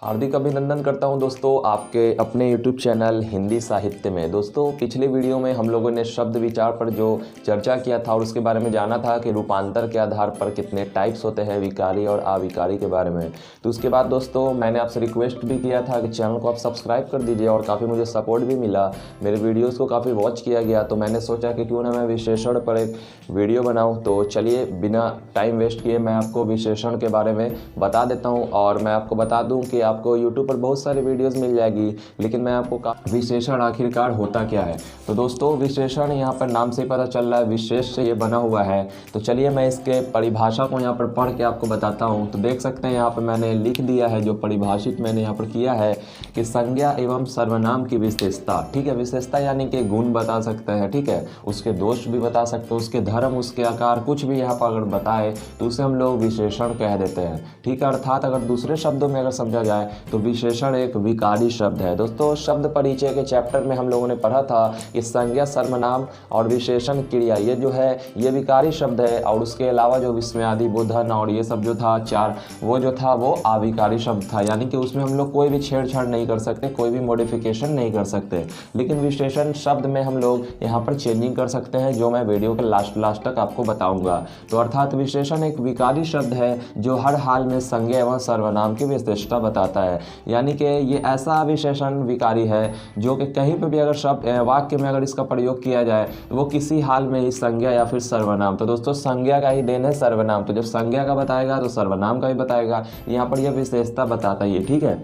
हार्दिक अभिनंदन करता हूं दोस्तों आपके अपने YouTube चैनल हिंदी साहित्य में। दोस्तों पिछले वीडियो में हम लोगों ने शब्द विचार पर जो चर्चा किया था और उसके बारे में जाना था कि रूपांतर के आधार पर कितने टाइप्स होते हैं, विकारी और अविकारी के बारे में। तो उसके बाद दोस्तों मैंने आपसे रिक्वेस्ट भी किया था कि चैनल को आप सब्सक्राइब कर दीजिए और काफ़ी मुझे सपोर्ट भी मिला, मेरे वीडियोज़ को काफ़ी वॉच किया गया। तो मैंने सोचा कि क्यों ना मैं विशेषण पर एक वीडियो बनाऊँ। तो चलिए बिना टाइम वेस्ट किए मैं आपको विशेषण के बारे में बता देता हूँ। और मैं आपको बता दूँ कि आपको YouTube पर बहुत सारे वीडियोस मिल जाएगी, लेकिन मैं आपको विशेषण आखिरकार होता क्या है। तो दोस्तों विशेषण यहाँ पर नाम से पता चल रहा है, विशेष से ये बना हुआ है। तो चलिए मैं इसके परिभाषा को यहाँ पर पढ़ के आपको बताता हूँ। तो देख सकते हैं यहाँ पर मैंने लिख दिया है, जो परिभाषित मैंने यहाँ पर किया है कि संज्ञा एवं सर्वनाम की विशेषता। ठीक है, विशेषता यानी कि गुण बता सकते हैं, ठीक है, उसके दोष भी बता सकते हैं, उसके धर्म, उसके आकार, कुछ भी यहाँ पर अगर बताए तो उसे हम लोग विशेषण कह देते हैं। ठीक है, अर्थात अगर दूसरे शब्दों में अगर समझा जाए तो विशेषण एक विकारी शब्द है। दोस्तों शब्द परिचय के चैप्टर में हम लोगों ने पढ़ा था कि संज्ञा, सर्वनाम और विशेषण क्रिया ये जो है ये विकारी शब्द है, और उसके अलावा जो विस्मयादि, बोधन और ये सब जो था चार, वो जो था वो अविकारी शब्द था, यानी कि उसमें हम लोग कोई भी छेड़छाड़ नहीं कर सकते, कोई भी मॉडिफिकेशन नहीं कर सकते। लेकिन विशेषण शब्द में हम लोग यहाँ पर चेंजिंग कर सकते हैं, जो मैं वीडियो के लास्ट तक आपको बताऊंगा। तो अर्थात विशेषण एक विकारी शब्द है जो हर हाल में संज्ञा एवं सर्वनाम की विशेषता बताता है। यानी कि ये ऐसा विशेषण विकारी है जो कि कहीं पे भी अगर शब्द वाक्य में अगर इसका प्रयोग किया जाए तो वो किसी हाल में ही संज्ञा या फिर सर्वनाम, तो दोस्तों संज्ञा का ही देन है सर्वनाम, तो जब संज्ञा का बताएगा तो सर्वनाम का भी बताएगा। यहाँ पर यह विशेषता बताता ही है। ठीक है,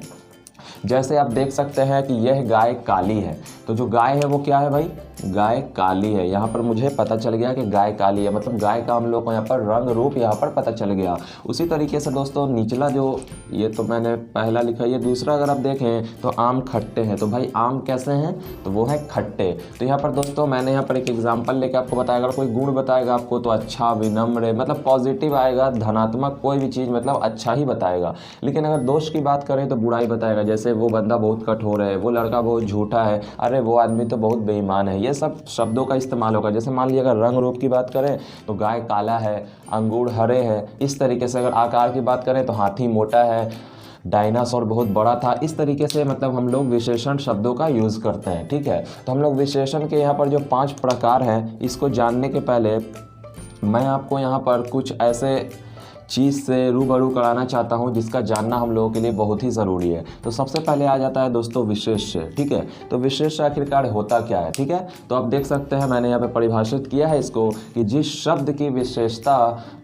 जैसे आप देख सकते हैं कि यह गाय काली है, तो जो गाय है वो क्या है भाई, गाय काली है। यहाँ पर मुझे पता चल गया कि गाय काली है, मतलब गाय का हम लोग को यहाँ पर रंग रूप यहाँ पर पता चल गया। उसी तरीके से दोस्तों निचला जो ये तो मैंने पहला लिखा, ये दूसरा अगर आप देखें तो आम खट्टे हैं, तो भाई आम कैसे हैं, तो वो है खट्टे। तो यहाँ पर दोस्तों मैंने यहाँ पर एक एग्जाम्पल लेके आपको बताया, अगर कोई गुण बताएगा आपको तो अच्छा, विनम्र, मतलब पॉजिटिव आएगा, धनात्मक, कोई भी चीज़ मतलब अच्छा ही बताएगा। लेकिन अगर दोष की बात करें तो बुराई बताएगा, जैसे वो बंदा बहुत कठोर है, वो लड़का बहुत झूठा है, अरे वो आदमी तो बहुत बेईमान है, ये सब शब्दों का इस्तेमाल होगा। जैसे मान लीजिए अगर रंग रूप की बात करें तो गाय काला है, अंगूर हरे है, इस तरीके से। अगर आकार की बात करें तो हाथी मोटा है, डायनासोर बहुत बड़ा था। इस तरीके से मतलब हम लोग विशेषण शब्दों का यूज़ करते हैं। ठीक है, तो हम लोग विशेषण के यहाँ पर जो 5 प्रकार हैं इसको जानने के पहले मैं आपको यहाँ पर कुछ ऐसे चीज़ से रूबरू कराना चाहता हूँ जिसका जानना हम लोगों के लिए बहुत ही ज़रूरी है। तो सबसे पहले आ जाता है दोस्तों विशेष्य। ठीक है, तो विशेष्य आखिरकार होता क्या है। ठीक है, तो आप देख सकते हैं मैंने यहाँ पे परिभाषित किया है इसको कि जिस शब्द की विशेषता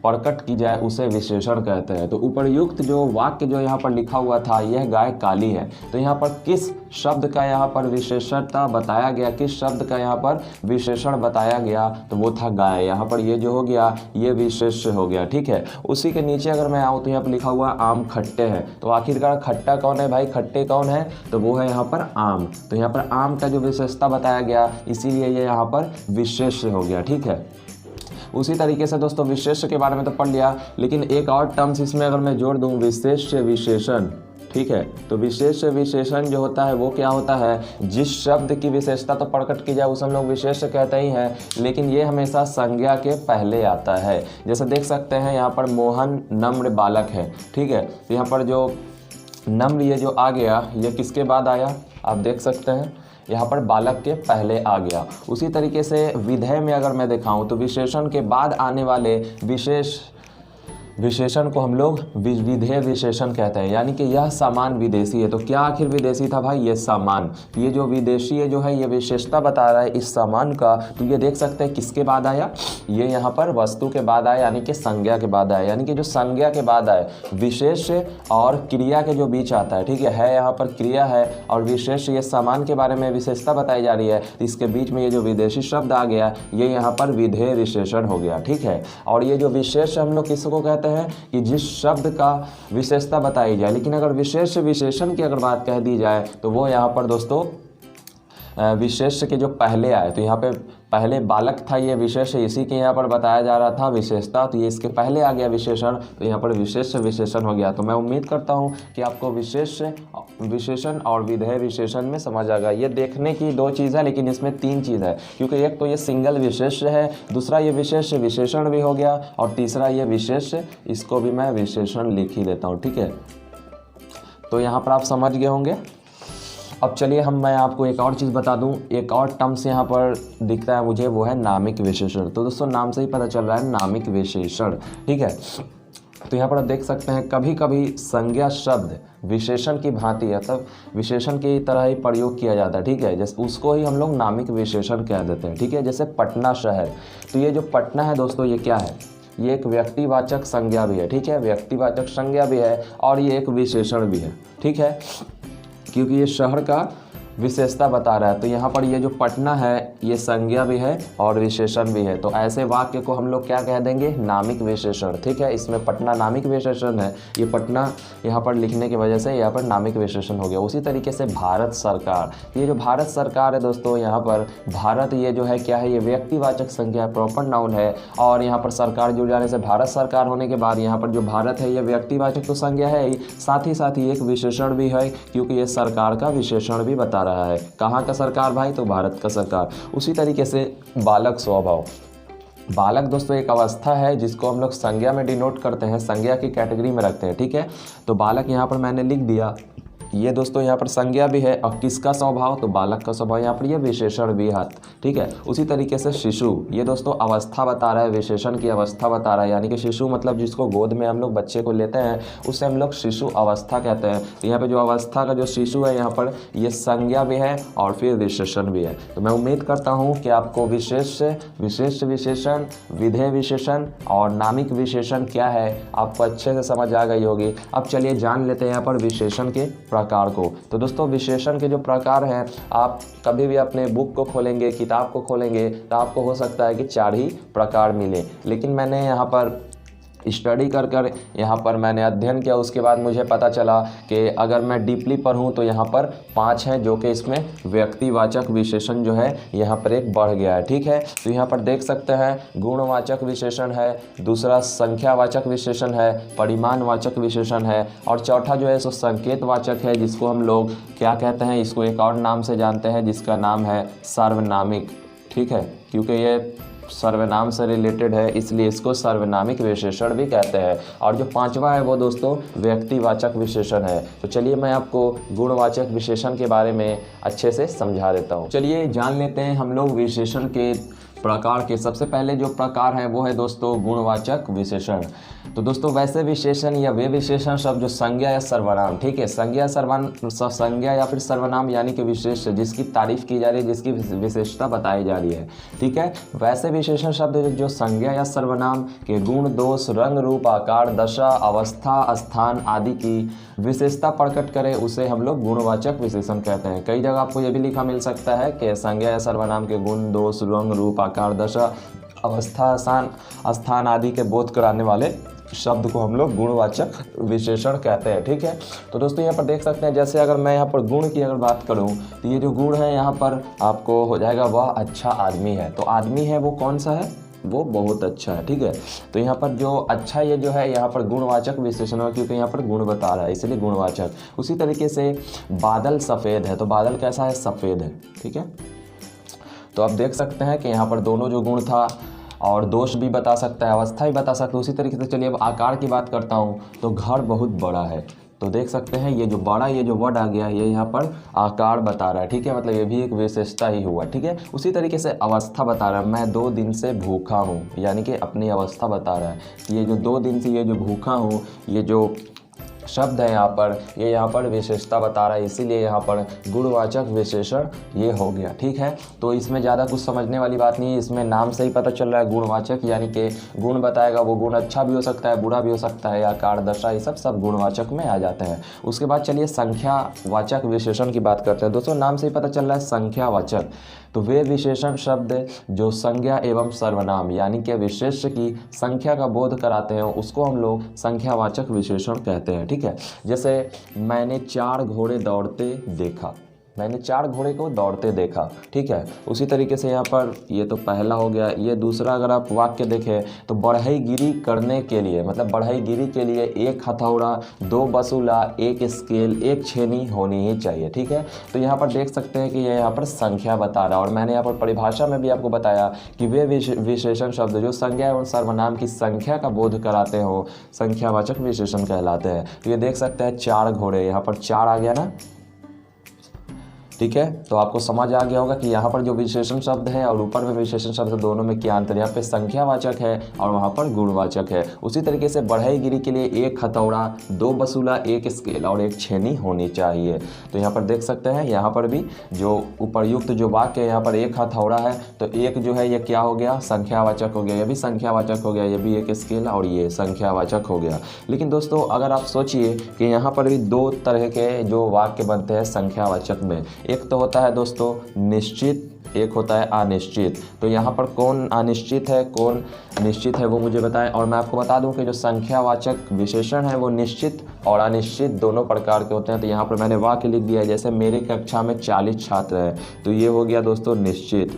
प्रकट की जाए उसे विशेषण कहते हैं। तो उपर्युक्त जो वाक्य जो यहाँ पर लिखा हुआ था, यह गाय काली है, तो यहाँ पर किस शब्द का यहाँ पर विशेषता बताया गया, किस शब्द का यहाँ पर विशेषण बताया गया, तो वो था गाय। यहाँ पर ये जो हो गया ये विशेष्य हो गया। ठीक है, उसी के नीचे अगर मैं आऊँ तो यहाँ पर लिखा हुआ आम खट्टे हैं, तो आखिरकार खट्टा कौन है भाई, खट्टे कौन है, तो वो है यहाँ पर आम। तो यहाँ पर आम का जो विशेषता बताया गया इसीलिए ये यहाँ पर विशेष्य हो गया। ठीक है, उसी तरीके से दोस्तों विशेष्य के बारे में तो पढ़ लिया, लेकिन एक और टर्म्स इसमें अगर मैं जोड़ दूँ, विशेष्य विशेषण। ठीक है, तो विशेष विशेषण जो होता है वो क्या होता है, जिस शब्द की विशेषता तो प्रकट की जाए उसे हम लोग विशेष कहते ही हैं, लेकिन ये हमेशा संज्ञा के पहले आता है। जैसे देख सकते हैं यहाँ पर मोहन नम्र बालक है। ठीक है, तो यहाँ पर जो नम्र ये जो आ गया ये किसके बाद आया, आप देख सकते हैं यहाँ पर बालक के पहले आ गया। उसी तरीके से विधेय में अगर मैं दिखाऊं तो विशेषण के बाद आने वाले विशेषण को हम लोग विधेय विशेषण कहते हैं, यानी कि यह सामान विदेशी है। तो क्या आखिर विदेशी था भाई, ये सामान, ये जो विदेशी है जो है ये विशेषता बता रहा है इस सामान का। तो ये देख सकते हैं किसके बाद आया, ये यहाँ पर वस्तु के बाद आया, यानी कि संज्ञा के बाद आया, यानी कि जो संज्ञा के बाद आए विशेष और क्रिया के जो बीच आता है। ठीक है, यहाँ पर क्रिया है और विशेष, ये सामान के बारे में विशेषता बताई जा रही है, तो इसके बीच में ये जो विदेशी शब्द आ गया ये यहाँ पर विधेय विशेषण हो गया। ठीक है, और ये जो विशेष हम लोग किसको कहते हैं कि जिस शब्द का विशेषता बताई जाए, लेकिन अगर विशेष विशेषण की अगर बात कह दी जाए तो वो यहाँ पर दोस्तों विशेष के जो पहले आए, तो यहाँ पे पहले बालक था, ये विशेष इसी के यहाँ पर बताया जा रहा था विशेषता, तो ये इसके पहले आ गया विशेषण, तो यहाँ पर विशेष विशेषण हो गया। तो मैं उम्मीद करता हूँ कि आपको विशेष विशेषण और विधेय विशेषण में समझ आ गया। ये देखने की 2 चीज़ है, लेकिन इसमें 3 चीज़ है, क्योंकि एक तो ये सिंगल विशेष है, दूसरा ये विशेष विशेषण भी हो गया, और तीसरा ये विशेष, इसको भी मैं विशेषण लिख ही देता हूँ। ठीक है, तो यहाँ पर आप समझ गए होंगे। अब चलिए मैं आपको एक और चीज़ बता दूं, एक और टर्म्स यहाँ पर दिखता है मुझे, वो है नामिक विशेषण। तो दोस्तों नाम से ही पता चल रहा है नामिक विशेषण, ठीक है। तो यहाँ पर आप देख सकते हैं कभी कभी संज्ञा शब्द विशेषण की भांति मतलब विशेषण की तरह ही प्रयोग किया जाता है, ठीक है। जैसे उसको ही हम लोग नामिक विशेषण कह देते हैं, ठीक है। जैसे पटना शहर, तो ये जो पटना है दोस्तों ये क्या है, ये एक व्यक्तिवाचक संज्ञा भी है, ठीक है। व्यक्तिवाचक संज्ञा भी है और ये एक विशेषण भी है, ठीक है, क्योंकि ये शहर का विशेषता बता रहा है। तो यहाँ पर ये जो पटना है ये संज्ञा भी है और विशेषण भी है। तो ऐसे वाक्य को हम लोग क्या कह देंगे, नामिक विशेषण, ठीक है। इसमें पटना नामिक विशेषण है, ये पटना यहाँ पर लिखने की वजह से यहाँ पर नामिक विशेषण हो गया। उसी तरीके से भारत सरकार, ये जो भारत सरकार है दोस्तों, यहाँ पर भारत ये जो है क्या है, ये व्यक्तिवाचक संज्ञा प्रॉपर नाउन है। और यहाँ पर सरकार जुड़ जाने से भारत सरकार होने के बाद यहाँ पर जो भारत है ये व्यक्तिवाचक तो संज्ञा है ही, साथ ही एक विशेषण भी है, क्योंकि ये सरकार का विशेषण भी बता रहा है। कहाँ का सरकार भाई, तो भारत का सरकार। उसी तरीके से बालक स्वभाव, बालक दोस्तों एक अवस्था है जिसको हम लोग संज्ञा में डिनोट करते हैं, संज्ञा की कैटेगरी में रखते हैं, ठीक है। तो बालक यहाँ पर मैंने लिख दिया, ये दोस्तों यहाँ पर संज्ञा भी है। और किसका स्वभाव, तो बालक का स्वभाव, यहाँ पर ये विशेषण भी है, ठीक है। उसी तरीके से शिशु, ये दोस्तों अवस्था बता रहा है, विशेषण की अवस्था बता रहा है। यानी कि शिशु मतलब जिसको गोद में हम लोग बच्चे को लेते हैं उसे हम लोग शिशु अवस्था कहते हैं। तो यहाँ पे जो अवस्था का जो शिशु है यहाँ पर ये संज्ञा भी है और फिर विशेषण भी है। तो मैं उम्मीद करता हूँ कि आपको विशेष विशेषण, विधेय विशेषण और नामिक विशेषण क्या है आपको अच्छे से समझ आ गई होगी। अब चलिए जान लेते हैं यहाँ पर विशेषण के प्रकार को। तो दोस्तों विशेषण के जो प्रकार हैं, आप कभी भी अपने बुक को खोलेंगे, किताब को खोलेंगे तो आपको हो सकता है कि 4 ही प्रकार मिले, लेकिन मैंने यहाँ पर स्टडी कर यहाँ पर मैंने अध्ययन किया, उसके बाद मुझे पता चला कि अगर मैं डीपली पढ़ूँ तो यहाँ पर 5 हैं, जो कि इसमें व्यक्तिवाचक विशेषण जो है यहाँ पर एक बढ़ गया है, ठीक है। तो यहाँ पर देख सकते हैं गुणवाचक विशेषण है, दूसरा संख्यावाचक विशेषण है, परिमाणवाचक विशेषण है, और चौथा जो है सो संकेतवाचक है, जिसको हम लोग क्या कहते हैं, इसको एक और नाम से जानते हैं जिसका नाम है सार्वनामिक, ठीक है। क्योंकि ये सर्वनाम से रिलेटेड है इसलिए इसको सर्वनामिक विशेषण भी कहते हैं। और जो 5वां है वो दोस्तों व्यक्तिवाचक विशेषण है। तो चलिए मैं आपको गुणवाचक विशेषण के बारे में अच्छे से समझा देता हूँ। चलिए जान लेते हैं हम लोग विशेषण के प्रकार के। सबसे पहले जो प्रकार है वो है दोस्तों गुणवाचक विशेषण। तो दोस्तों वैसे विशेषण या वे विशेषण शब्द जो संज्ञा या सर्वनाम, ठीक है, संज्ञा या फिर सर्वनाम यानी कि विशेष जिसकी तारीफ की जा रही है, जिसकी विशेषता बताई जा रही है, ठीक है। वैसे विशेषण शब्द जो संज्ञा या सर्वनाम के गुण, दोष, रंग, रूप, आकार, दशा, अवस्था, स्थान आदि की विशेषता प्रकट करे उसे हम लोग गुणवाचक विशेषण कहते हैं। कई जगह आपको ये भी लिखा मिल सकता है कि संज्ञा या सर्वनाम के गुण, दोष, रंग, रूप, आकार, दशा, अवस्था, स्थान आदि के बोध कराने वाले शब्द को हम लोग गुणवाचक विशेषण कहते हैं, ठीक है। तो दोस्तों यहाँ पर देख सकते हैं, जैसे अगर मैं यहाँ पर गुण की अगर बात करूँ तो ये जो गुण है यहाँ पर आपको हो जाएगा वह अच्छा आदमी है। तो आदमी है वो कौन सा है, वो बहुत अच्छा है, ठीक है। तो यहाँ पर जो अच्छा ये जो है यहाँ पर गुणवाचक विशेषण है, क्योंकि यहाँ पर गुण बता रहा है इसलिए गुणवाचक। उसी तरीके से बादल सफ़ेद है, तो बादल कैसा है, सफ़ेद है, ठीक है। तो आप देख सकते हैं कि यहाँ पर दोनों जो गुण था और दोष भी बता सकता है, अवस्था भी बता सकता है। उसी तरीके से चलिए अब आकार की बात करता हूँ, तो घर बहुत बड़ा है। तो देख सकते हैं ये जो बड़ा, ये जो वर्ड आ गया ये यहाँ पर आकार बता रहा है, ठीक है, मतलब ये भी एक विशेषता ही हुआ, ठीक है। उसी तरीके से अवस्था बता रहा है, मैं 2 दिन से भूखा हूँ, यानी कि अपनी अवस्था बता रहा है। ये जो 2 दिन से ये जो भूखा हूँ, ये जो शब्द है यहाँ पर, ये यहाँ पर विशेषता बता रहा है, इसीलिए यहाँ पर गुणवाचक विशेषण ये हो गया, ठीक है। तो इसमें ज़्यादा कुछ समझने वाली बात नहीं है, इसमें नाम से ही पता चल रहा है गुणवाचक, यानी कि गुण बताएगा, वो गुण अच्छा भी हो सकता है, बुरा भी हो सकता है, आकार, दशा, ये सब गुणवाचक में आ जाते हैं। उसके बाद चलिए संख्यावाचक विशेषण की बात करते हैं। दोस्तों नाम से ही पता चल रहा है संख्यावाचक, तो वे विशेषण शब्द जो संज्ञा एवं सर्वनाम यानी कि विशेष्य की संख्या का बोध कराते हैं उसको हम लोग संख्यावाचक विशेषण कहते हैं, ठीक है। जैसे मैंने 4 घोड़े दौड़ते देखा, मैंने 4 घोड़े को दौड़ते देखा। ठीक है, उसी तरीके से यहाँ पर ये तो पहला हो गया। ये दूसरा अगर आप वाक्य देखें तो बढ़ईगिरी करने के लिए, मतलब बढ़ईगिरी के लिए 1 हथौड़ा, 2 बसूला, 1 स्केल, 1 छेनी होनी ही चाहिए। ठीक है, तो यहाँ पर देख सकते हैं कि ये यहाँ पर संख्या बता रहा है। और मैंने यहाँ पर परिभाषा में भी आपको बताया कि वे विशेषण शब्द जो संज्ञा एवं सर्वनाम की संख्या का बोध कराते हो संख्यावाचक विशेषण कहलाते हैं। तो ये देख सकते हैं 4 घोड़े, यहाँ पर 4 आ गया ना। ठीक है, तो आपको समझ आ गया होगा कि यहाँ पर जो विशेषण शब्द है और ऊपर में विशेषण शब्द दोनों में क्या अंतर है। यहाँ पे संख्यावाचक है और वहाँ पर गुणवाचक है। उसी तरीके से बढ़ईगिरी के लिए 1 हथौड़ा, 2 बसूला, 1 स्केल और 1 छेनी होनी चाहिए। तो यहाँ पर देख सकते हैं, यहाँ पर भी जो उपर्युक्त जो वाक्य है, यहाँ पर 1 हथौड़ा है तो 1 जो है ये क्या हो गया, संख्यावाचक हो गया। ये भी संख्यावाचक हो गया, ये भी 1 स्केल और ये संख्यावाचक हो गया। लेकिन दोस्तों अगर आप सोचिए कि यहाँ पर भी 2 तरह के जो वाक्य बनते हैं संख्यावाचक में, एक तो होता है दोस्तों निश्चित, एक होता है अनिश्चित। तो यहाँ पर कौन अनिश्चित है कौन निश्चित है वो मुझे बताएं। और मैं आपको बता दूं कि जो संख्यावाचक विशेषण है वो निश्चित और अनिश्चित दोनों प्रकार के होते हैं। तो यहाँ पर मैंने वाक्य लिख दिया है, जैसे मेरी कक्षा में 40 छात्र हैं, तो ये हो गया दोस्तों निश्चित।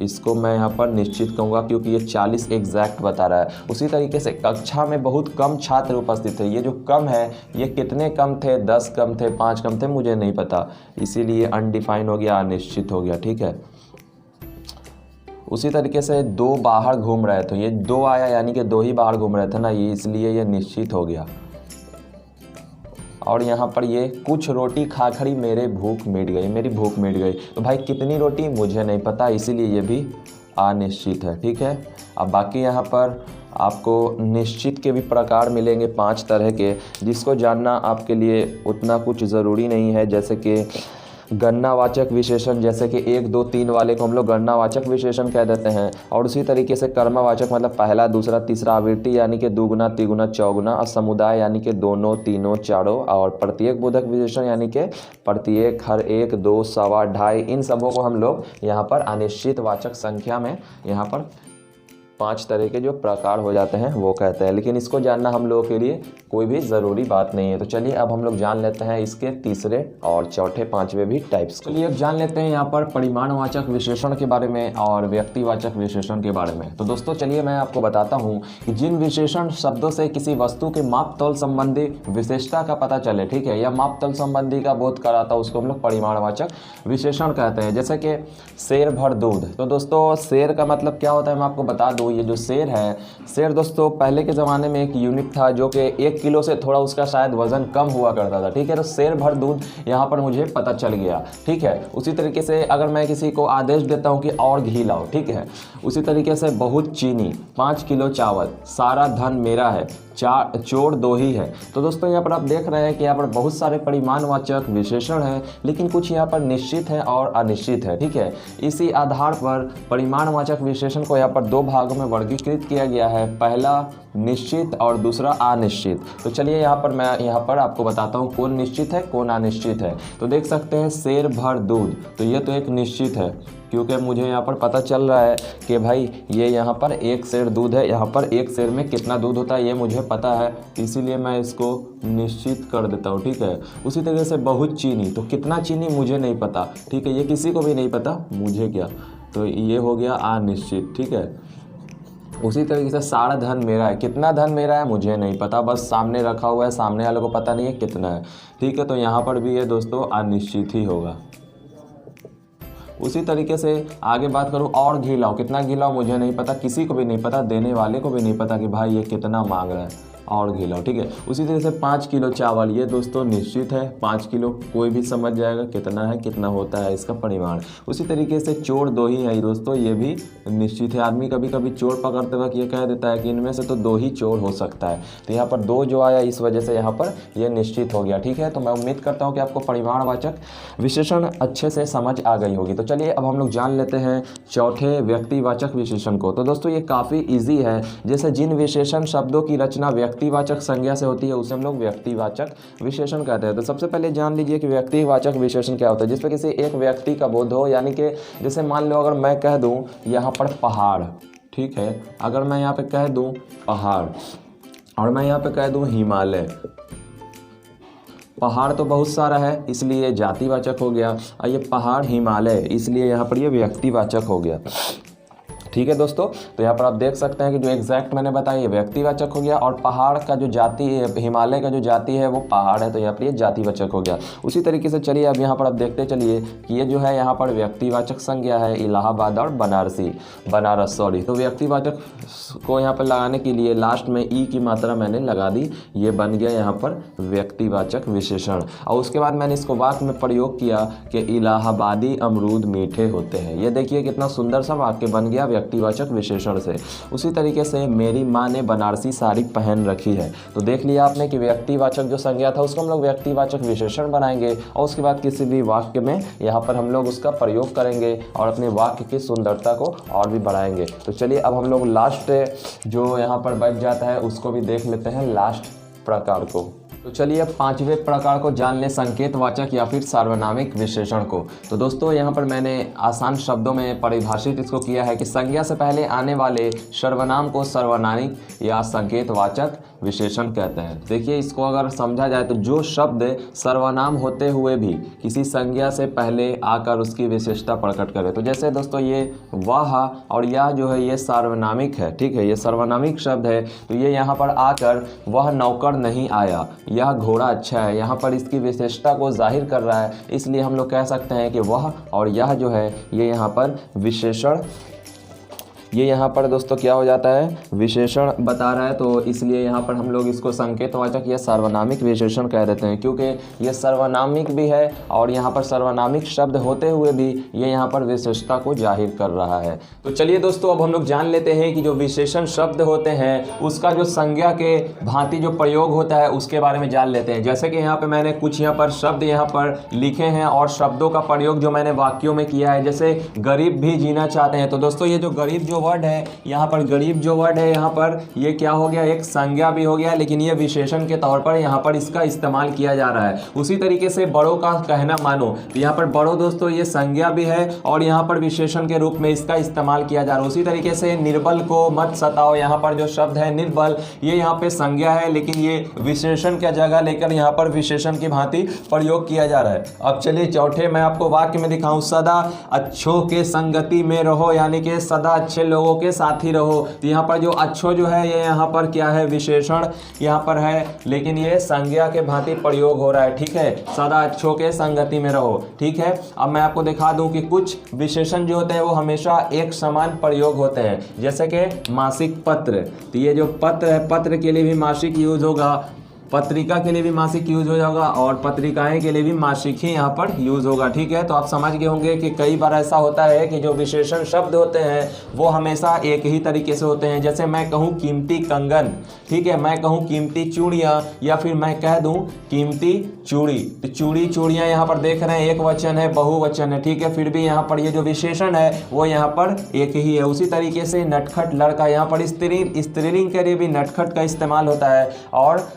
इसको मैं यहाँ पर निश्चित कहूँगा क्योंकि ये 40 एग्जैक्ट बता रहा है। उसी तरीके से कक्षा में बहुत कम छात्र उपस्थित थे, ये जो कम है ये कितने कम थे, 10 कम थे, 5 कम थे, मुझे नहीं पता, इसीलिए अनडिफाइन हो गया, अनिश्चित हो गया। ठीक है, उसी तरीके से 2 बाहर घूम रहे थे, ये 2 आया यानी कि 2 ही बाहर घूम रहे थे ना, ये इसलिए ये निश्चित हो गया। और यहाँ पर ये कुछ रोटी खा खड़ी मेरी भूख मिट गई, तो भाई कितनी रोटी मुझे नहीं पता, इसीलिए ये भी अनिश्चित है। ठीक है, अब बाकी यहाँ पर आपको निश्चित के भी प्रकार मिलेंगे 5 तरह के, जिसको जानना आपके लिए उतना कुछ ज़रूरी नहीं है। जैसे कि गणनावाचक विशेषण, जैसे कि 1, 2, 3 वाले को हम लोग गणनावाचक विशेषण कह देते हैं। और उसी तरीके से कर्मवाचक मतलब पहला, दूसरा, तीसरा, आवृत्ति यानी कि दुगुना, तिगुना, चौगुना, और समुदाय यानी कि दोनों, तीनों, चारों, और प्रत्येक बोधक विशेषण यानी कि प्रत्येक, हर एक, 2, सवा, ढाई, इन सबों को हम लोग यहाँ पर अनिश्चित वाचक संख्या में यहाँ पर 5 तरह के जो प्रकार हो जाते हैं वो कहते हैं। लेकिन इसको जानना हम लोगों के लिए कोई भी ज़रूरी बात नहीं है। तो चलिए अब हम लोग जान लेते हैं इसके तीसरे और चौथे, 5वें भी टाइप्स। चलिए अब जान लेते हैं यहाँ पर परिमाणवाचक विशेषण के बारे में और व्यक्तिवाचक विशेषण के बारे में। तो दोस्तों चलिए मैं आपको बताता हूँ कि जिन विशेषण शब्दों से किसी वस्तु के माप तौल संबंधी विशेषता का पता चले, ठीक है, या माप तौल संबंधी का बोध कराता, उसको हम लोग परिमाणवाचक विशेषण कहते हैं। जैसे कि शेर भर दूध। तो दोस्तों शेर का मतलब क्या होता है मैं आपको बता दूँ। ये जो शेर है, शेर दोस्तों पहले के ज़माने में एक यूनिट था जो कि 1 किलो से थोड़ा उसका शायद वजन कम हुआ करता था। ठीक है, तो शेर भर दूध यहाँ पर मुझे पता चल गया। ठीक है, उसी तरीके से अगर मैं किसी को आदेश देता हूँ कि और घी लाओ, ठीक है, उसी तरीके से बहुत चीनी, 5 किलो चावल, सारा धन मेरा है, चोर 2 ही है। तो दोस्तों यहाँ पर आप देख रहे हैं कि यहाँ पर बहुत सारे परिमाणवाचक विशेषण हैं, लेकिन कुछ यहाँ पर निश्चित है और अनिश्चित है। ठीक है, इसी आधार पर परिमाणवाचक विशेषण को यहाँ पर 2 भागों में वर्गीकृत किया गया है, पहला निश्चित और दूसरा अनिश्चित। तो चलिए मैं यहाँ पर आपको बताता हूँ कौन निश्चित है कौन अनिश्चित है। तो देख सकते हैं शेर भर दूध, तो ये तो एक निश्चित है क्योंकि मुझे यहाँ पर पता चल रहा है कि भाई ये यहाँ पर 1 सेर दूध है, यहाँ पर 1 सेर में कितना दूध होता है ये मुझे पता है, इसीलिए मैं इसको निश्चित कर देता हूँ। ठीक है, उसी तरीके से बहुत चीनी, तो कितना चीनी मुझे नहीं पता। ठीक है, ये किसी को भी नहीं पता, मुझे क्या, तो ये हो गया अनिश्चित। ठीक है, उसी तरीके से सारा धन मेरा है, कितना धन मेरा है मुझे नहीं पता, बस सामने रखा हुआ है, सामने वाले को पता नहीं है कितना है। ठीक है, तो यहाँ पर भी ये दोस्तों अनिश्चित ही होगा। उसी तरीके से आगे बात करूँ, और घी लाओ, कितना घी लाओ मुझे नहीं पता, किसी को भी नहीं पता, देने वाले को भी नहीं पता कि भाई ये कितना मांग रहा है, और घी लाओ। ठीक है, उसी तरह से 5 किलो चावल, ये दोस्तों निश्चित है, 5 किलो कोई भी समझ जाएगा कितना है, कितना होता है इसका परिमाण। उसी तरीके से चोर 2 ही है दोस्तों, ये भी निश्चित है। आदमी कभी कभी चोर पकड़ते वक्त ये कह देता है कि इनमें से तो 2 ही चोर हो सकता है, तो यहाँ पर 2 जो आया इस वजह से यहाँ पर ये निश्चित हो गया। ठीक है, तो मैं उम्मीद करता हूँ कि आपको परिमाणवाचक विशेषण अच्छे से समझ आ गई होगी। तो चलिए अब हम लोग जान लेते हैं चौथे व्यक्तिवाचक विशेषण को। तो दोस्तों ये काफ़ी ईजी है। जैसे जिन विशेषण शब्दों की रचना व्यक्तिवाचक संज्ञा से होती है उसे हम लोग व्यक्तिवाचक विशेषण कहते हैं। तो सबसे पहले जान लीजिए कि व्यक्तिवाचक विशेषण क्या होता है, जिसपे किसी एक व्यक्ति का बोध हो, यानी कि जैसे मान लो अगर मैं कह दूं यहाँ पर पहाड़, ठीक है, अगर मैं यहाँ पे कह दूं पहाड़ और मैं यहाँ पे कह दूं हिमालय, पहाड़ तो बहुत सारा है इसलिए जातिवाचक हो गया, और ये पहाड़ हिमालय इसलिए यहाँ पर ये व्यक्तिवाचक हो गया। ठीक है दोस्तों, तो यहाँ पर आप देख सकते हैं कि जो एग्जैक्ट मैंने बताया ये व्यक्तिवाचक हो गया, और पहाड़ का जो जाति हिमालय का जो जाति है वो पहाड़ है, तो यहाँ पर ये जातिवाचक हो गया। उसी तरीके से चलिए अब यहाँ पर आप देखते चलिए कि ये जो है यहाँ पर व्यक्तिवाचक संज्ञा है इलाहाबाद और बनारस सॉरी। तो व्यक्तिवाचक को यहाँ पर लगाने के लिए लास्ट में ई की मात्रा मैंने लगा दी, ये बन गया यहाँ पर व्यक्तिवाचक विशेषण। और उसके बाद मैंने इसको वाक्य में प्रयोग किया कि इलाहाबादी अमरूद मीठे होते हैं। ये देखिए कितना सुंदर सा वाक्य बन गया व्यक्तिवाचक विशेषण से। उसी तरीके से मेरी माँ ने बनारसी साड़ी पहन रखी है, तो देख लिया आपने कि व्यक्तिवाचक जो संज्ञा था उसको हम लोग व्यक्तिवाचक विशेषण बनाएंगे, और उसके बाद किसी भी वाक्य में यहाँ पर हम लोग उसका प्रयोग करेंगे और अपने वाक्य की सुंदरता को और भी बढ़ाएंगे। तो चलिए अब हम लोग लास्ट जो यहाँ पर बच जाता है उसको भी देख लेते हैं, लास्ट प्रकार को। तो चलिए अब पांचवें प्रकार को जान लें, संकेतवाचक या फिर सार्वनामिक विशेषण को। तो दोस्तों यहाँ पर मैंने आसान शब्दों में परिभाषित इसको किया है कि संज्ञा से पहले आने वाले सर्वनाम को सार्वनामिक या संकेतवाचक विशेषण कहते हैं। देखिए इसको अगर समझा जाए तो जो शब्द सर्वनाम होते हुए भी किसी संज्ञा से पहले आकर उसकी विशेषता प्रकट करे, तो जैसे दोस्तों ये वह और यह जो है ये सार्वनामिक है, ठीक है, ये सार्वनामिक शब्द है। तो ये यहाँ पर आकर वह नौकर नहीं आया, यह घोड़ा अच्छा है, यहाँ पर इसकी विशेषता को जाहिर कर रहा है, इसलिए हम लोग कह सकते हैं कि वह और यह जो है ये यहाँ पर विशेषण, ये यहाँ पर दोस्तों क्या हो जाता है, विशेषण बता रहा है, तो इसलिए यहाँ पर हम लोग इसको संकेतवाचक या सार्वनामिक विशेषण कह देते हैं, क्योंकि ये सार्वनामिक भी है और यहाँ पर सार्वनामिक शब्द होते हुए भी ये यहाँ पर विशेषता को जाहिर कर रहा है। तो चलिए दोस्तों अब हम लोग जान लेते हैं कि जो विशेषण शब्द होते हैं उसका जो संज्ञा के भांति जो प्रयोग होता है उसके बारे में जान लेते हैं। जैसे कि यहाँ पर मैंने कुछ यहाँ पर शब्द यहाँ पर लिखे हैं और शब्दों का प्रयोग जो मैंने वाक्यों में किया है, जैसे गरीब भी जीना चाहते हैं। तो दोस्तों ये जो गरीब जो वर्ड है यहाँ पर, गरीब जो वर्ड है यहाँ पर ये क्या हो गया, एक संज्ञा भी हो गया, लेकिन ये विशेषण के तौर पर यहाँ पर इसका इस्तेमाल किया जा रहा है। उसी तरीके से बड़ों का कहना मानो, तो यहाँ पर बड़ों दोस्तों ये संज्ञा भी है और यहाँ पर विशेषण के रूप में इसका इस्तेमाल किया जा रहा है। उसी तरीके से निर्बल को मत सताओ, यहाँ पर जो शब्द है निर्बल ये यहाँ पे संज्ञा है, लेकिन ये विशेषण का जगह लेकर यहाँ पर विशेषण की भांति प्रयोग किया जा रहा है। अब चलिए चौथे मैं आपको वाक्य में दिखाऊं, सदा अच्छों के संगति में रहो, यानी कि सदा अच्छे लोगों के साथ ही रहो। तो यहाँ पर जो अच्छो जो है ये यहाँ पर क्या है, विशेषण यहाँ पर है, लेकिन ये संज्ञा के भांति प्रयोग हो रहा है, ठीक है, सदा अच्छों के संगति में रहो, ठीक है। अब मैं आपको दिखा दूं कि कुछ विशेषण जो होते हैं वो हमेशा एक समान प्रयोग होते हैं, जैसे कि मासिक पत्र, तो ये जो पत्र है पत्र के लिए भी मासिक यूज होगा, पत्रिका के लिए भी मासिक यूज हो जाएगा और पत्रिकाएं के लिए भी मासिक ही यहाँ पर यूज होगा, ठीक है। तो आप समझ गए होंगे कि कई बार ऐसा होता है कि जो विशेषण शब्द होते हैं वो हमेशा एक ही तरीके से होते हैं। जैसे मैं कहूँ कीमती कंगन, ठीक है, मैं कहूँ कीमती चूड़ियाँ, या फिर मैं कह दूँ कीमती चूड़ी, तो चूड़ी चूड़ियाँ यहाँ पर देख रहे हैं एक वचन है बहुवचन है, ठीक है, फिर भी यहाँ पर ये जो विशेषण है वो यहाँ पर एक ही है। उसी तरीके से नटखट लड़का, यहाँ पर स्त्रीलिंग के लिए भी नटखट का इस्तेमाल होता है और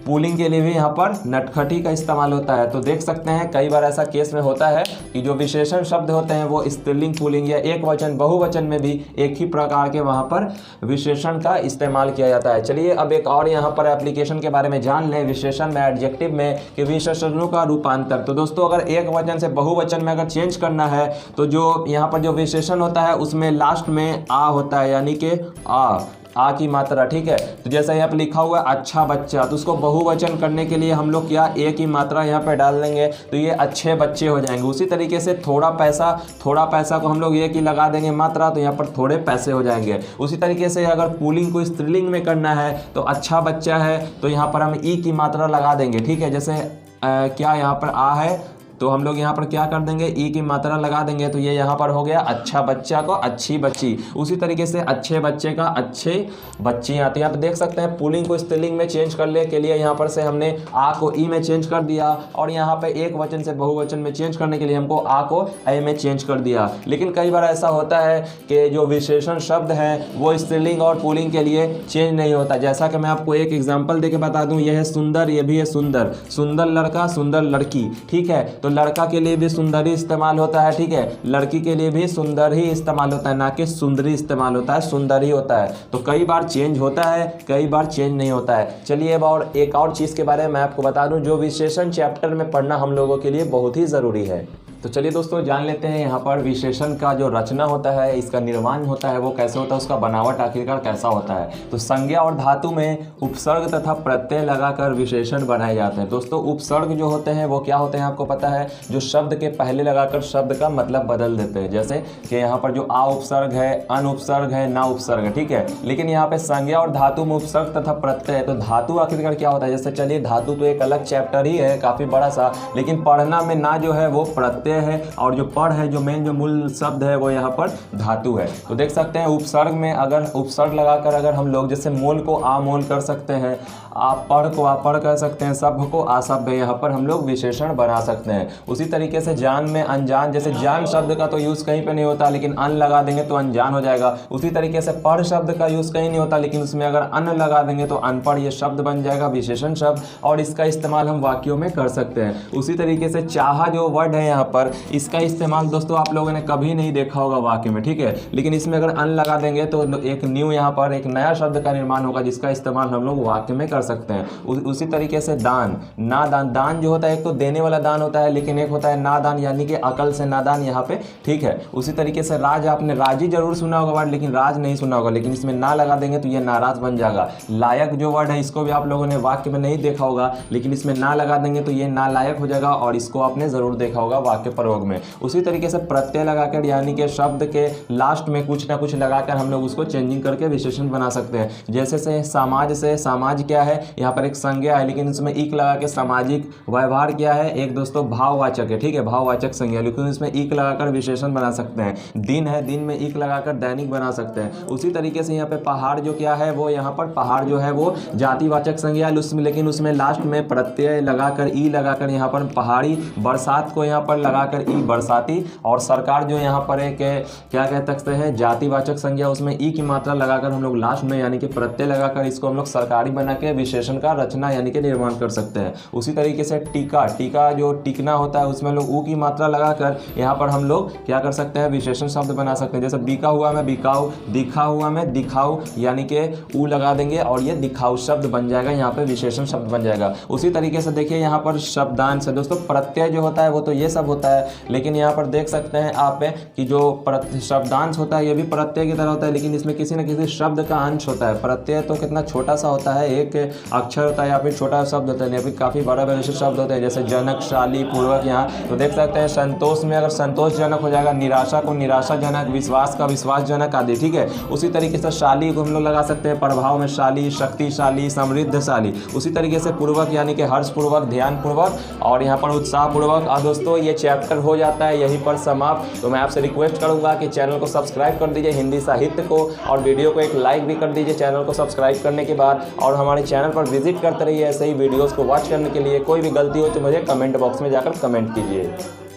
पुल्लिंग के लिए भी यहाँ पर नटखटी का इस्तेमाल होता है। तो देख सकते हैं कई बार ऐसा केस में होता है कि जो विशेषण शब्द होते हैं वो स्त्रीलिंग पुल्लिंग या एक वचन बहुवचन में भी एक ही प्रकार के वहाँ पर विशेषण का इस्तेमाल किया जाता है। चलिए अब एक और यहाँ पर एप्लीकेशन के बारे में जान लें, विशेषण में एडजेक्टिव में कि विशेषणों का रूपांतर। तो दोस्तों अगर एक वचन से बहुवचन में अगर चेंज करना है तो जो यहाँ पर जो विशेषण होता है उसमें लास्ट में आ होता है, यानी कि आ की मात्रा, ठीक है। तो जैसा यहाँ पे लिखा हुआ है अच्छा बच्चा, तो उसको बहुवचन करने के लिए हम लोग क्या ए की मात्रा यहाँ पे डाल देंगे तो ये अच्छे बच्चे हो जाएंगे। उसी तरीके से थोड़ा पैसा को हम लोग ए की लगा देंगे मात्रा, तो यहाँ पर थोड़े पैसे हो जाएंगे। उसी तरीके से अगर पुल्लिंग को स्त्रीलिंग में करना है तो अच्छा बच्चा है तो यहाँ पर हम ई की मात्रा लगा देंगे, ठीक है। जैसे क्या यहाँ पर आ है तो हम लोग यहाँ पर क्या कर देंगे, ई की मात्रा लगा देंगे, तो ये यहाँ पर हो गया अच्छा बच्चा को अच्छी बच्ची। उसी तरीके से अच्छे बच्चे का अच्छे बच्चियाँ। तो यहाँ पर देख सकते हैं पुल्लिंग को स्त्रीलिंग में चेंज करने के लिए यहाँ पर से हमने आ को ई में चेंज कर दिया, और यहाँ पे एक वचन से बहुवचन में चेंज करने के लिए हमको आ को ए में चेंज कर दिया। लेकिन कई बार ऐसा होता है कि जो विशेषण शब्द हैं वो स्त्रीलिंग और पुल्लिंग के लिए चेंज नहीं होता। जैसा कि मैं आपको एक एग्जाम्पल दे के बता दूँ, यह है सुंदर, ये भी है सुंदर, सुंदर लड़का सुंदर लड़की, ठीक है। तो तो लड़का के लिए भी सुंदरी इस्तेमाल होता है, ठीक है, लड़की के लिए भी सुंदर ही इस्तेमाल होता है, ना कि सुंदरी इस्तेमाल होता है, सुंदर ही होता है। तो कई बार चेंज होता है, कई बार चेंज नहीं होता है। चलिए अब और एक और चीज़ के बारे में मैं आपको बता दूं जो विशेषण चैप्टर में पढ़ना हम लोगों के लिए बहुत ही ज़रूरी है। तो चलिए दोस्तों जान लेते हैं यहाँ पर विशेषण का जो रचना होता है, इसका निर्माण होता है वो कैसे होता है, उसका बनावट आखिरकार कैसा होता है। तो संज्ञा और धातु में उपसर्ग तथा प्रत्यय लगाकर विशेषण बनाए जाते हैं। दोस्तों उपसर्ग जो होते हैं वो क्या होते हैं आपको पता है, जो शब्द के पहले लगाकर शब्द का मतलब बदल देते हैं। जैसे कि यहाँ पर जो आ उपसर्ग है, अन उपसर्ग है, ना उपसर्ग है, ठीक है। लेकिन यहाँ पे संज्ञा और धातु में उपसर्ग तथा प्रत्यय, तो धातु आखिरकार क्या होता है, जैसे चलिए धातु तो एक अलग चैप्टर ही है काफ़ी बड़ा सा, लेकिन पढ़ना में ना जो है वो प्रत्यय है और जो पढ़ है, जो मेन जो मूल शब्द है वो यहाँ पर धातु है। तो देख सकते हैं उपसर्ग में अगर उपसर्ग लगाकर अगर हम लोग जैसे मोल को आमोल कर सकते हैं, आप पढ़ को आपढ़ कर सकते हैं, सभ्य को असभ्य, यहाँ पर हम लोग विशेषण बना सकते हैं। उसी तरीके से जान में अनजान, जैसे जान शब्द का तो यूज़ कहीं पे नहीं होता, लेकिन अन लगा देंगे तो अनजान हो जाएगा। उसी तरीके से पढ़ शब्द का यूज़ कहीं नहीं होता, लेकिन उसमें अगर अन लगा देंगे तो अनपढ़ ये शब्द बन जाएगा विशेषण शब्द, और इसका इस्तेमाल हम वाक्यों में कर सकते हैं। उसी तरीके से चाहा जो वर्ड है यहाँ पर, इसका इस्तेमाल दोस्तों आप लोगों ने कभी नहीं देखा होगा वाक्य में, ठीक है, लेकिन इसमें अगर अन लगा देंगे तो एक न्यू यहाँ पर एक नया शब्द का निर्माण होगा जिसका इस्तेमाल हम लोग वाक्य में कर सकते हैं। उसी तरीके से दान, नादान, दान जो होता है एक तो देने वाला दान होता है, लेकिन एक होता है नादान यानी कि अकल से नादान यहाँ पे, ठीक है। उसी तरीके से राज, आपने राजी जरूर सुना होगा वर्ड, लेकिन राज नहीं सुना होगा, लेकिन इसमें ना लगा देंगे तो ये नाराज बन जाएगा। लायक जो वर्ड है इसको भी आप लोगों ने वाक्य में नहीं देखा होगा, लेकिन इसमें ना लगा देंगे तो ये नालायक हो जाएगा, और इसको आपने जरूर देखा होगा वाक्य प्रयोग में। उसी तरीके से प्रत्यय लगाकर यानी कि शब्द के लास्ट में कुछ ना कुछ लगाकर हम लोग उसको चेंजिंग करके विशेषण बना सकते हैं। जैसे से समाज, से समाज क्या है, यहाँ पर एक संज्ञा है लेकिन इसमें इक लगा के सामाजिक। व्यवहार क्या है, एक दोस्तों भाववाचक है, ठीक है, भाववाचक संज्ञा, लेकिन इसमें इक लगाकर विशेषण बना सकते हैं। दिन है, दिन में इक लगाकर दैनिक बना सकते हैं। उसी तरीके से यहाँ पे पहाड़ जो क्या है, वो यहाँ पर पहाड़ जो है वो जातिवाचक संज्ञा है, उसमें लेकिन उसमें लास्ट में प्रत्यय लगाकर ई लगाकर यहाँ पर पहाड़ी। बरसात को यहाँ पर लगाकर ई बरसाती, और सरकार जो यहाँ पर एक क्या कह सकते हैं जातिवाचक संज्ञा, उसमें ई की मात्रा लगाकर हम लोग लास्ट में यानी कि प्रत्यय लगाकर इसको हम लोग सरकारी बना के विशेषण का रचना यानी कि निर्माण कर सकते हैं। उसी तरीके से टीका, टीका जो टिकना होता है उसमें लोग ऊ की मात्रा लगाकर यहाँ पर हम लोग क्या कर सकते हैं विशेषण शब्द बना सकते हैं। जैसे बीका हुआ में बिकाऊ, दिखा हुआ में दिखाऊ, यानी कि ऊ लगा देंगे और ये दिखाऊ शब्द बन जाएगा, यहाँ पे विशेषण शब्द बन जाएगा। उसी तरीके से देखिए यहाँ पर शब्दांश है दोस्तों, प्रत्यय जो होता है वो तो ये सब होता है, लेकिन यहाँ पर देख सकते हैं आप कि जो शब्दांश होता है ये भी प्रत्यय की तरह होता है, लेकिन इसमें किसी न किसी शब्द का अंश होता है। प्रत्यय तो कितना छोटा सा होता है, एक अक्षर होता है या फिर छोटा शब्द होता है, या फिर काफ़ी बड़ा विशेष शब्द होते हैं, जैसे जनक, शाली, पूर्वक। यहाँ तो देख सकते हैं संतोष में अगर संतोषजनक हो जाएगा, निराशा को निराशाजनक, विश्वास का विश्वासजनक आदि, ठीक है। उसी तरीके से शाली को हम लोग लगा सकते हैं प्रभाव में शाली, शक्तिशाली, समृद्धशाली। उसी तरीके से पूर्वक यानी कि हर्षपूर्वक, ध्यानपूर्वक, और यहाँ पर उत्साहपूर्वक। दोस्तों ये चैप्टर हो जाता है यहीं पर समाप्त। तो मैं आपसे रिक्वेस्ट करूंगा कि चैनल को सब्सक्राइब कर दीजिए हिंदी साहित्य को, और वीडियो को एक लाइक भी कर दीजिए चैनल को सब्सक्राइब करने के बाद, और हमारे चैनल पर विजिट करते रहिए ऐसे ही वीडियोस को वॉच करने के लिए। कोई भी गलती हो तो मुझे कमेंट बॉक्स में जाकर कमेंट कीजिए।